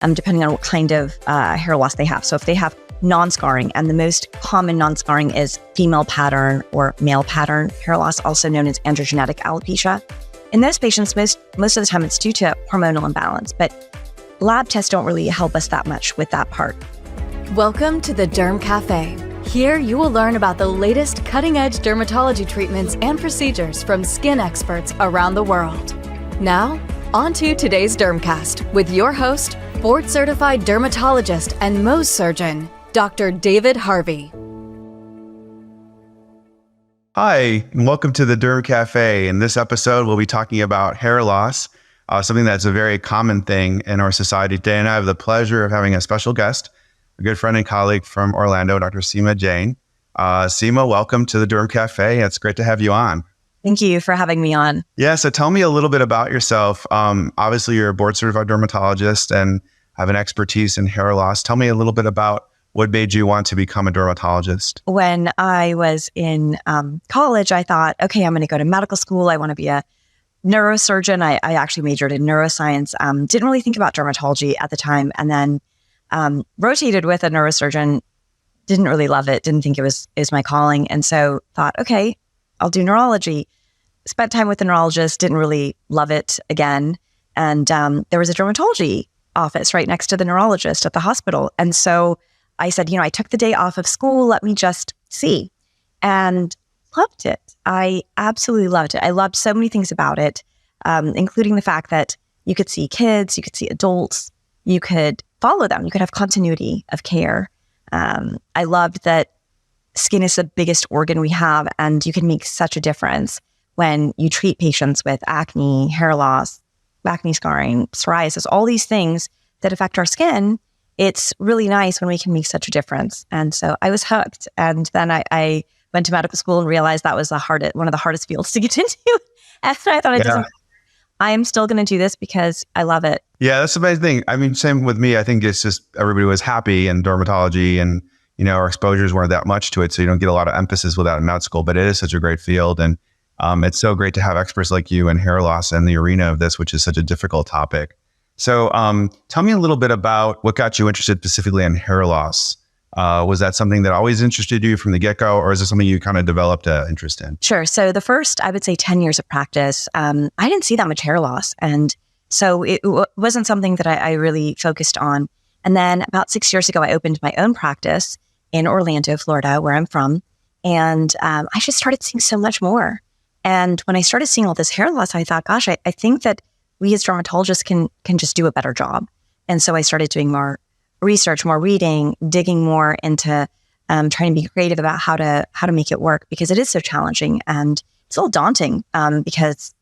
depending on what kind of hair loss they have. So if they have non-scarring, and the most common non-scarring is female pattern or male pattern hair loss, also known as androgenetic alopecia. In those patients, most of the time it's due to hormonal imbalance, but lab tests don't really help us that much with that part. Welcome to the Derm Cafe. Here you will learn about the latest cutting-edge dermatology treatments and procedures from skin experts around the world. Now, on to today's Dermcast with your host, board-certified dermatologist and Mohs surgeon, Dr. David Harvey. Hi, and welcome to the Derm Cafe. In this episode, we'll be talking about hair loss, something that's a very common thing in our society today. And I have the pleasure of having a special guest, a good friend and colleague from Orlando, Dr. Sima Jain. Sima, welcome to the Derm Cafe. It's great to have you on. Thank you for having me on. Yeah, so tell me a little bit about yourself. Obviously, you're a board-certified dermatologist and have an expertise in hair loss. Tell me a little bit about what made you want to become a dermatologist. When I was in college, I thought, okay, I'm going to go to medical school. I want to be a neurosurgeon. I actually majored in neuroscience. Didn't really think about dermatology at the time. And then rotated with a neurosurgeon. Didn't really love it. Didn't think it was my calling. And so thought, okay, I'll do neurology. Spent time with the neurologist. Didn't really love it again. And there was a dermatology office right next to the neurologist at the hospital. And so I said, I took the day off of school. Let me just see. And loved it. I absolutely loved it. I loved so many things about it, including the fact that you could see kids, you could see adults, you could follow them, you could have continuity of care. I loved that skin is the biggest organ we have, and you can make such a difference when you treat patients with acne, hair loss, acne scarring, psoriasis, all these things that affect our skin. It's really nice when we can make such a difference. And so I was hooked. And then I went to medical school and realized that was one of the hardest fields to get into. And I thought, I am still going to do this because I love it. Yeah, that's the amazing thing. I mean, same with me. I think it's just everybody was happy in dermatology, and our exposures weren't that much to it. So you don't get a lot of emphasis with that in med school, but it is such a great field. And it's so great to have experts like you in hair loss and the arena of this, which is such a difficult topic. So tell me a little bit about what got you interested specifically in hair loss. Was that something that always interested you from the get-go, or is it something you kind of developed an interest in? Sure. So the first, I would say 10 years of practice, I didn't see that much hair loss. And so it wasn't something that I really focused on. And then about 6 years ago, I opened my own practice in Orlando, Florida, where I'm from. And I just started seeing so much more. And when I started seeing all this hair loss, I thought, gosh, I think that we as dermatologists can just do a better job. And so I started doing more research, more reading, digging more into trying to be creative about how to make it work, because it is so challenging and it's a little daunting because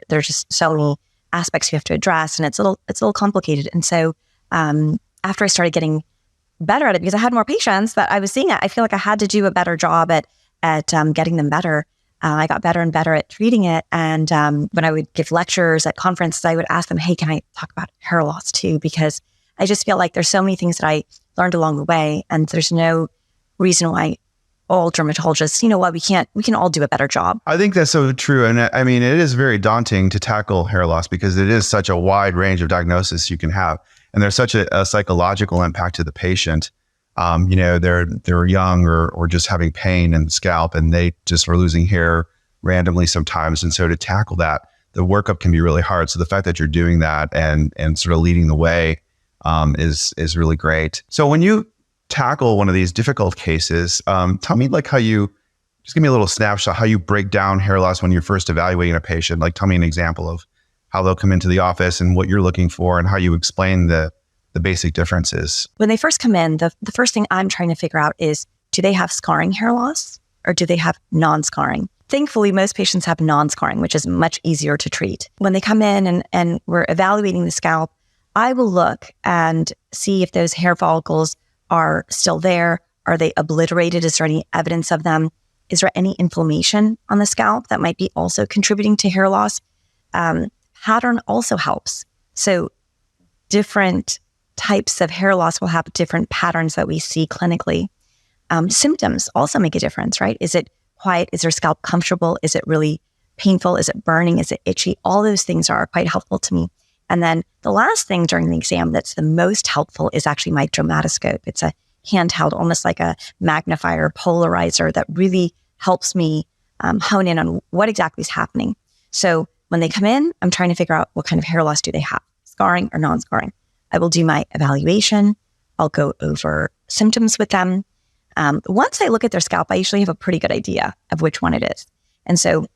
there's just so many aspects you have to address, and it's a little complicated. And so after I started getting better at it, because I had more patients that I was seeing, I feel like I had to do a better job at getting them better. I got better and better at treating it. And when I would give lectures at conferences, I would ask them, hey, can I talk about hair loss too? Because I just feel like there's so many things that I learned along the way, and there's no reason why all dermatologists, we can all do a better job. I think that's so true. And I mean, it is very daunting to tackle hair loss because it is such a wide range of diagnosis you can have. And there's such a psychological impact to the patient. They're young or just having pain in the scalp, and they just are losing hair randomly sometimes. And so to tackle that, the workup can be really hard. So the fact that you're doing that and sort of leading the way is really great. So when you tackle one of these difficult cases, tell me how you, just give me a little snapshot, how you break down hair loss when you're first evaluating a patient. Tell me an example of how they'll come into the office and what you're looking for and how you explain the basic differences. When they first come in, the first thing I'm trying to figure out is, do they have scarring hair loss or do they have non-scarring? Thankfully, most patients have non-scarring, which is much easier to treat. When they come in and we're evaluating the scalp, I will look and see if those hair follicles are still there. Are they obliterated? Is there any evidence of them? Is there any inflammation on the scalp that might be also contributing to hair loss? Pattern also helps. So different types of hair loss will have different patterns that we see clinically. Symptoms also make a difference, right? Is it quiet? Is their scalp comfortable? Is it really painful? Is it burning? Is it itchy? All those things are quite helpful to me. And then the last thing during the exam that's the most helpful is actually my dermatoscope. It's a handheld, almost like a magnifier polarizer that really helps me hone in on what exactly is happening. So when they come in, I'm trying to figure out what kind of hair loss do they have, scarring or non-scarring. I will do my evaluation. I'll go over symptoms with them. Once I look at their scalp, I usually have a pretty good idea of which one it is. And so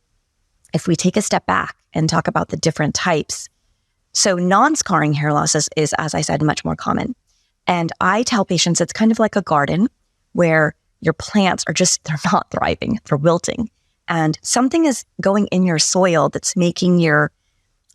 if we take a step back and talk about the different types, so non-scarring hair loss is, as I said, much more common. And I tell patients it's kind of like a garden where your plants are they're not thriving, they're wilting. And something is going in your soil that's making your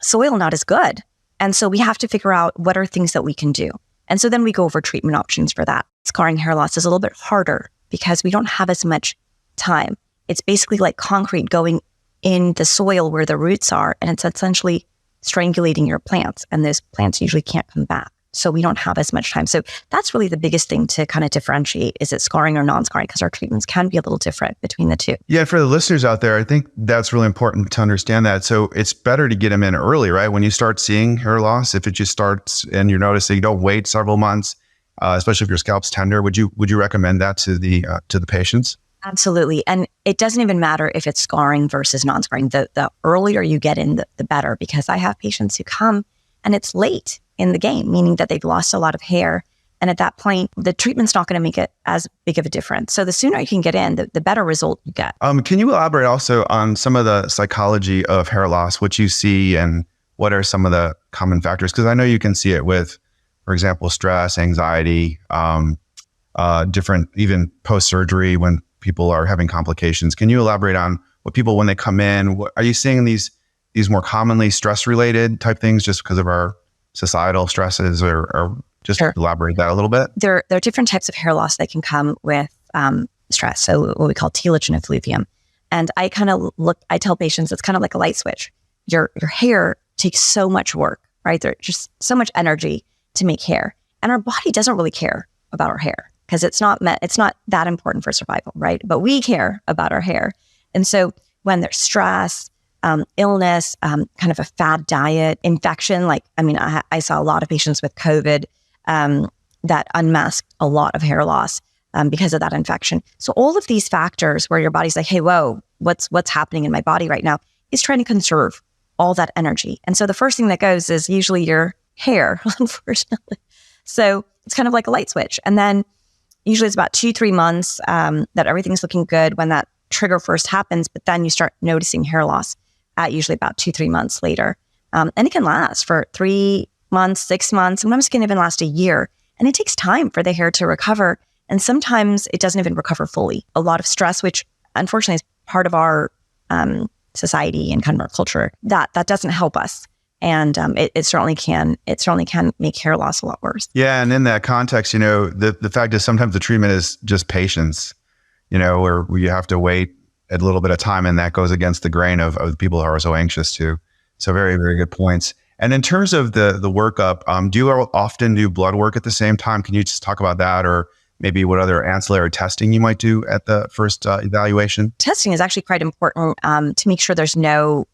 soil not as good. And so we have to figure out what are things that we can do. And so then we go over treatment options for that. Scarring hair loss is a little bit harder because we don't have as much time. It's basically like concrete going in the soil where the roots are, and it's essentially strangulating your plants, and those plants usually can't come back. So we don't have as much time. So that's really the biggest thing to kind of differentiate. Is it scarring or non-scarring? Because our treatments can be a little different between the two. Yeah, for the listeners out there, I think that's really important to understand that. So it's better to get them in early, right? When you start seeing hair loss, if it just starts and you're noticing, don't wait several months, especially if your scalp's tender. Would you recommend that to the patients? Absolutely. And it doesn't even matter if it's scarring versus non-scarring. The earlier you get in, the better, because I have patients who come and it's late in the game, meaning that they've lost a lot of hair. And at that point, the treatment's not going to make it as big of a difference. So the sooner you can get in, the better result you get. Can you elaborate also on some of the psychology of hair loss, what you see and what are some of the common factors? Because I know you can see it with, for example, stress, anxiety, different, even post-surgery when people are having complications. Can you elaborate on what people, when they come in, are you seeing these more commonly stress-related type things just because of our societal stresses, or just Sure. elaborate that a little bit? There are different types of hair loss that can come with stress. So what we call telogen effluvium. And I tell patients it's kind of like a light switch. Your hair takes so much work, right? There's just so much energy to make hair. And our body doesn't really care about our hair because it's not that important for survival, right? But we care about our hair. And so when there's stress, illness, kind of a fad diet, infection, I saw a lot of patients with COVID that unmasked a lot of hair loss because of that infection. So all of these factors where your body's like, hey, whoa, what's happening in my body right now, is trying to conserve all that energy. And so the first thing that goes is usually your hair, unfortunately. So it's kind of like a light switch. And then usually it's about 2-3 months that everything's looking good when that trigger first happens, but then you start noticing hair loss at usually about 2-3 months later. And it can last for 3 months, 6 months, sometimes it can even last a year. And it takes time for the hair to recover. And sometimes it doesn't even recover fully. A lot of stress, which unfortunately is part of our society and kind of our culture, that doesn't help us. And it certainly can make hair loss a lot worse. Yeah. And in that context, the fact is sometimes the treatment is just patience, where you have to wait a little bit of time, and that goes against the grain of people who are so anxious too. So very, very good points. And in terms of the workup, do you often do blood work at the same time? Can you just talk about that, or maybe what other ancillary testing you might do at the first evaluation? Testing is actually quite important to make sure there's no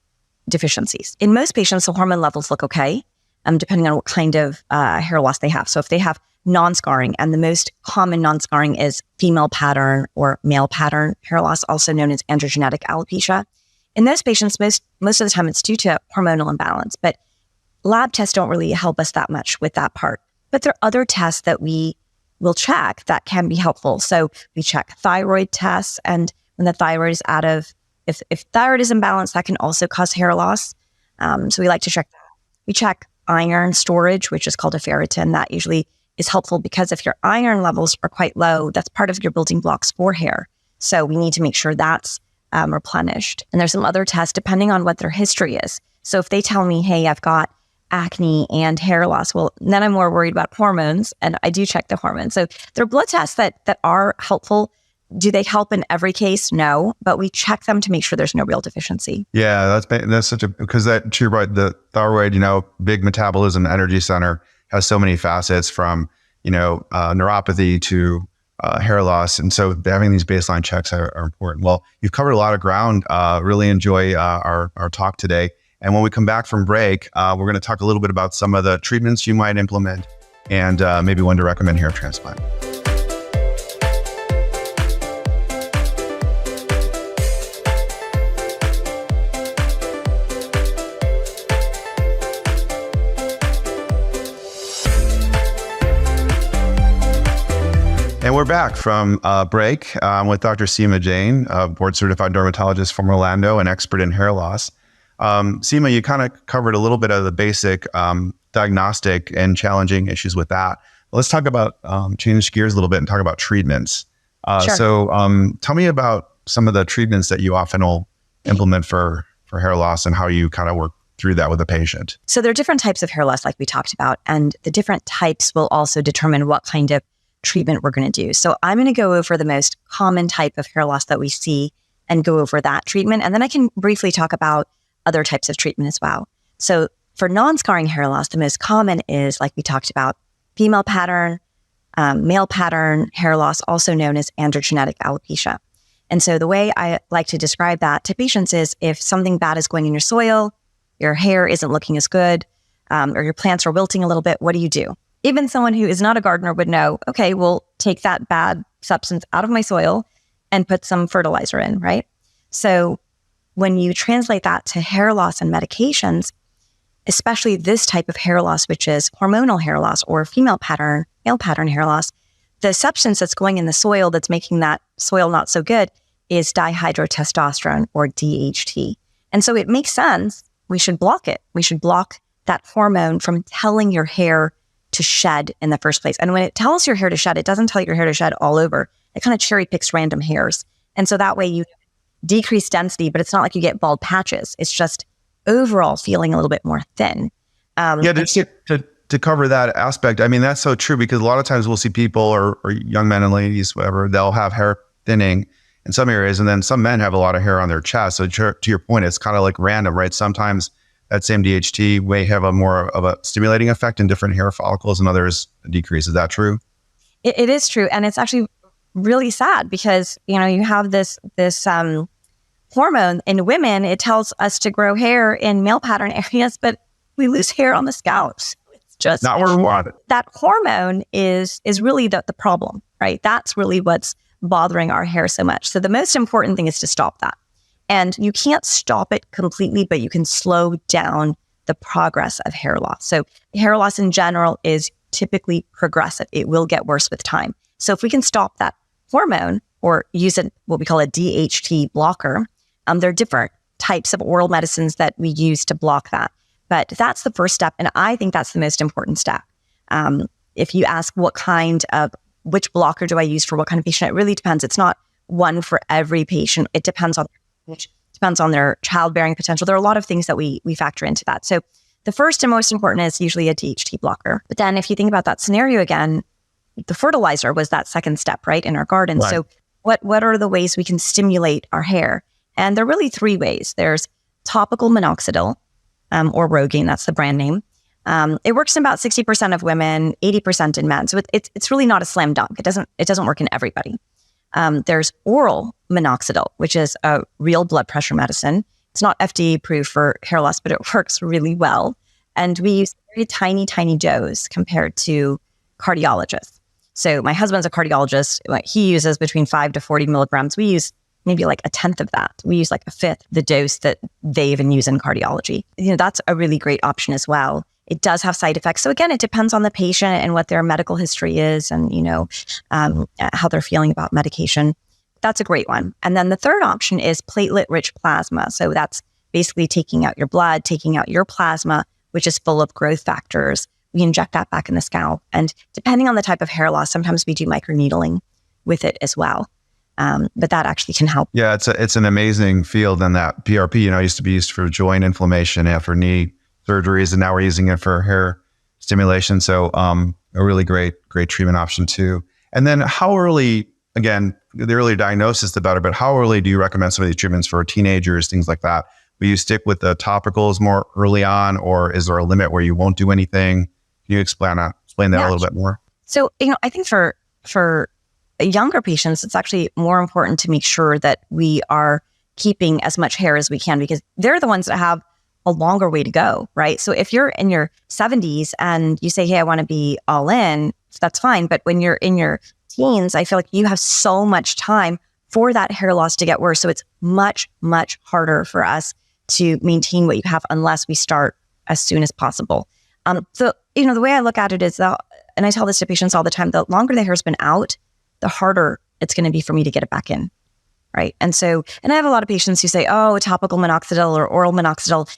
deficiencies. In most patients, the hormone levels look okay, depending on what kind of hair loss they have. So if they have non-scarring, and the most common non-scarring is female pattern or male pattern hair loss, also known as androgenetic alopecia. In those patients, most of the time it's due to hormonal imbalance, but lab tests don't really help us that much with that part. But there are other tests that we will check that can be helpful. So we check thyroid tests, and when the thyroid is if thyroid is imbalanced, that can also cause hair loss. So we like to check that. We check iron storage, which is called a ferritin. That usually is helpful because if your iron levels are quite low, that's part of your building blocks for hair. So we need to make sure that's replenished. And there's some other tests depending on what their history is. So if they tell me, hey, I've got acne and hair loss, well, then I'm more worried about hormones, and I do check the hormones. So there are blood tests that are helpful. Do they help in every case? No, but we check them to make sure there's no real deficiency. Yeah, that's because you're right. The thyroid, big metabolism, energy center, has so many facets from, neuropathy to hair loss. And so having these baseline checks are important. Well, you've covered a lot of ground. Really enjoy our talk today. And when we come back from break, we're going to talk a little bit about some of the treatments you might implement and maybe when to recommend hair transplant. And we're back from break with Dr. Sima Jain, a board-certified dermatologist from Orlando and expert in hair loss. Sima, you kind of covered a little bit of the basic diagnostic and challenging issues with that. Let's talk about, change gears a little bit and talk about treatments. Sure. So tell me about some of the treatments that you often will implement for hair loss and how you kind of work through that with a patient. So there are different types of hair loss like we talked about, and the different types will also determine what kind of treatment we're going to do. So I'm going to go over the most common type of hair loss that we see and go over that treatment. And then I can briefly talk about other types of treatment as well. So for non-scarring hair loss, the most common is, like we talked about, female pattern, male pattern hair loss, also known as androgenetic alopecia. And so the way I like to describe that to patients is if something bad is going in your soil, your hair isn't looking as good, or your plants are wilting a little bit, what do you do? Even someone who is not a gardener would know, okay, we'll take that bad substance out of my soil and put some fertilizer in, right? So when you translate that to hair loss and medications, especially this type of hair loss, which is hormonal hair loss or female pattern, male pattern hair loss, the substance that's going in the soil that's making that soil not so good is dihydrotestosterone or DHT. And so it makes sense. We should block it. We should block that hormone from telling your hair to shed in the first place. And when it tells your hair to shed, it doesn't tell your hair to shed all over. It kind of cherry picks random hairs. And so that way you decrease density, but it's not like you get bald patches. It's just overall feeling a little bit more thin. To cover that aspect, I mean, that's so true because a lot of times we'll see people or young men and ladies, whatever, they'll have hair thinning in some areas. And then some men have a lot of hair on their chest. So to your point, it's kind of like random, right? Sometimes that same DHT may have a more of a stimulating effect in different hair follicles and others decrease. Is that true? It is true. And it's actually really sad because, you know, you have this hormone in women. It tells us to grow hair in male pattern areas, but we lose hair on the scalp. It's just not where we want it. That hormone is really the problem, right? That's really what's bothering our hair so much. So the most important thing is to stop that. And you can't stop it completely, but you can slow down the progress of hair loss. So hair loss in general is typically progressive. It will get worse with time. So if we can stop that hormone or use what we call a DHT blocker, there are different types of oral medicines that we use to block that. But that's the first step. And I think that's the most important step. If you ask which blocker do I use for what kind of patient, it really depends. It's not one for every patient. It depends on their childbearing potential. There are a lot of things that we factor into that. So the first and most important is usually a DHT blocker. But then if you think about that scenario again, the fertilizer was that second step, right, in our garden. Right. So what are the ways we can stimulate our hair? And there are really three ways. There's topical minoxidil, or Rogaine, that's the brand name. It works in about 60% of women, 80% in men. So it's really not a slam dunk. It doesn't work in everybody. There's oral minoxidil, which is a real blood pressure medicine. It's not FDA approved for hair loss, but it works really well. And we use very tiny, tiny dose compared to cardiologists. So my husband's a cardiologist. He uses between 5 to 40 milligrams. We use maybe like a tenth of that. We use like a fifth the dose that they even use in cardiology. You know, that's a really great option as well. It does have side effects. So again, it depends on the patient and what their medical history is and, you know, how they're feeling about medication. That's a great one. And then the third option is platelet-rich plasma. So that's basically taking out your blood, taking out your plasma, which is full of growth factors. We inject that back in the scalp. And depending on the type of hair loss, sometimes we do microneedling with it as well. But that actually can help. Yeah, it's an amazing field. And that PRP, you know, used to be used for joint inflammation after knee surgeries, and now we're using it for hair stimulation. So a really great treatment option too. And then how early, again, the earlier diagnosis, the better, but how early do you recommend some of these treatments for teenagers, things like that? Will you stick with the topicals more early on, or is there a limit where you won't do anything? Can you explain that a little bit more? So, you know, I think for younger patients, it's actually more important to make sure that we are keeping as much hair as we can, because they're the ones that have a longer way to go, right? So if you're in your 70s and you say, hey, I want to be all in, that's fine. But when you're in your teens, I feel like you have so much time for that hair loss to get worse. So it's much, much harder for us to maintain what you have unless we start as soon as possible. So, the way I look at it is that, and I tell this to patients all the time, the longer the hair's been out, the harder it's going to be for me to get it back in. Right. And I have a lot of patients who say, oh, topical minoxidil or oral minoxidil,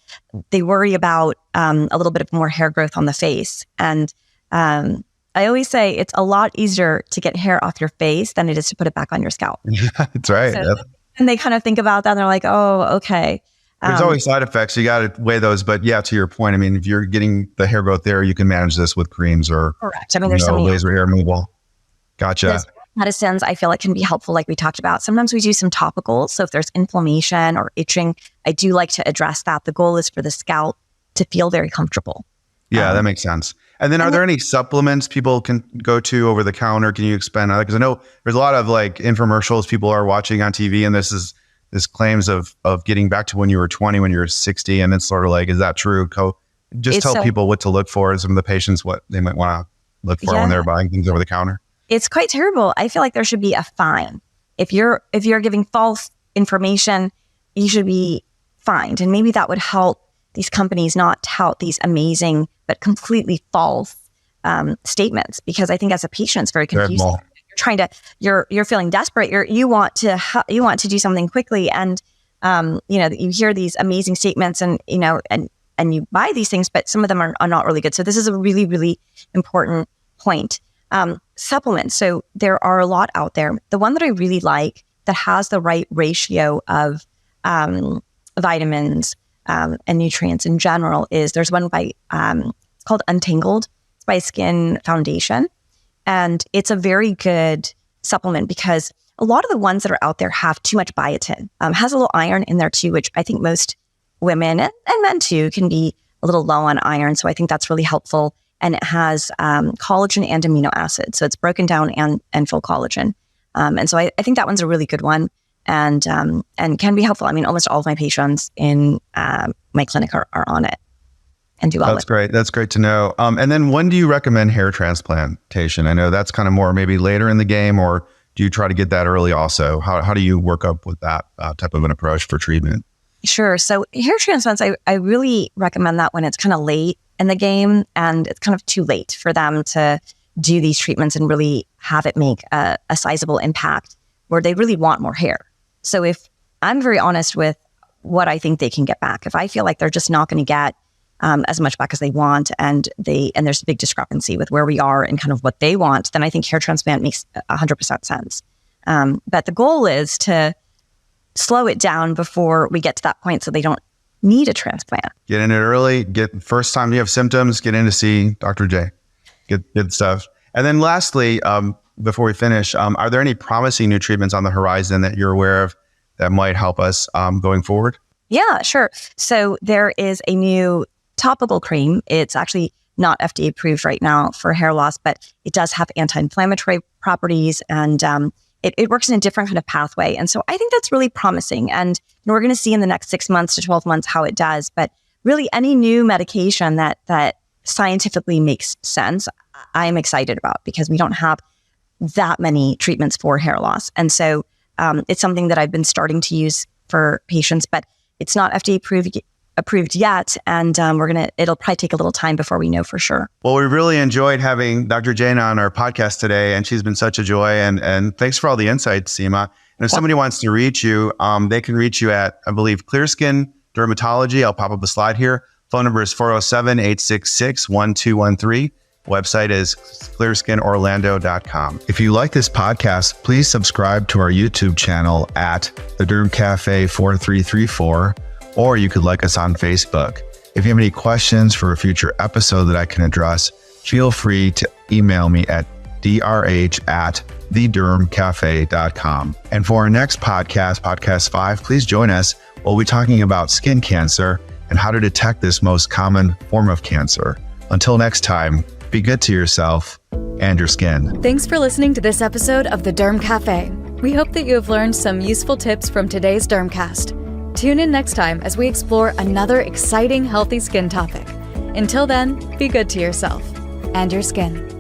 they worry about a little bit of more hair growth on the face. And I always say it's a lot easier to get hair off your face than it is to put it back on your scalp. That's right. And they kind of think about that and they're like, oh, okay. There's always side effects. You got to weigh those. But yeah, to your point, I mean, if you're getting the hair growth there, you can manage this with creams or correct. I mean, there's so many laser hair removal. Gotcha. Medicines I feel like can be helpful, like we talked about. Sometimes we do some topicals. So if there's inflammation or itching, I do like to address that. The goal is for the scalp to feel very comfortable. Yeah, that makes sense. And then are there any supplements people can go to over the counter? Can you expand on that? Because I know there's a lot of like infomercials people are watching on TV, and this claims of getting back to when you were 20, when you were 60. And it's sort of like, is that true? Tell people what to look for, some of the patients, what they might want to look for when they're buying things over the counter. It's quite terrible. I feel like there should be a fine. If you're giving false information, you should be fined. And maybe that would help these companies not tout these amazing but completely false statements. Because I think as a patient, it's very confusing. You're feeling desperate. You want to do something quickly, and you hear these amazing statements, and you buy these things, but some of them are not really good. So this is a really, really important point. Supplements. So there are a lot out there. The one that I really like that has the right ratio of vitamins and nutrients in general is there's one by it's called Untangled. It's by Skin Foundation, and it's a very good supplement because a lot of the ones that are out there have too much biotin. Has a little iron in there too, which I think most women and men too can be a little low on iron. So I think that's really helpful. And it has collagen and amino acids. So it's broken down and full collagen. And so I think that one's a really good one and can be helpful. I mean, almost all of my patients in my clinic are on it and do well. That's great. That's great to know. And then when do you recommend hair transplantation? I know that's kind of more maybe later in the game, or do you try to get that early also? How do you work up with that type of an approach for treatment? Sure. So hair transplants, I really recommend that when it's kind of late in the game and it's kind of too late for them to do these treatments and really have it make a sizable impact where they really want more hair. So if I'm very honest with what I think they can get back, if I feel like they're just not going to get as much back as they want and there's a big discrepancy with where we are and kind of what they want, then I think hair transplant makes 100% sense. But the goal is to slow it down before we get to that point so they don't need a transplant. Get in it early. First time you have symptoms, get in to see Dr. J. Get good stuff. And then lastly, before we finish, are there any promising new treatments on the horizon that you're aware of that might help us going forward? Yeah, sure. So there is a new topical cream. It's actually not FDA approved right now for hair loss, but it does have anti-inflammatory properties and it works in a different kind of pathway. And so I think that's really promising. And we're going to see in the next 6 months to 12 months how it does. But really any new medication that scientifically makes sense, I'm excited about because we don't have that many treatments for hair loss. And so it's something that I've been starting to use for patients, but it's not FDA approved yet. And it'll probably take a little time before we know for sure. Well, we really enjoyed having Dr. Jain on our podcast today, and she's been such a joy. And thanks for all the insights, Sima. And if somebody wants to reach you, they can reach you at, I believe, Clear Skin Dermatology. I'll pop up a slide here. Phone number is 407-866-1213. Website is clearskinorlando.com. If you like this podcast, please subscribe to our YouTube channel at The Derm Cafe 4334, or you could like us on Facebook. If you have any questions for a future episode that I can address, feel free to email me at drh@thedermcafe.com. And for our next podcast, Podcast 5, please join us. We'll be talking about skin cancer and how to detect this most common form of cancer. Until next time, be good to yourself and your skin. Thanks for listening to this episode of The Derm Cafe. We hope that you have learned some useful tips from today's Dermcast. Tune in next time as we explore another exciting healthy skin topic. Until then, be good to yourself and your skin.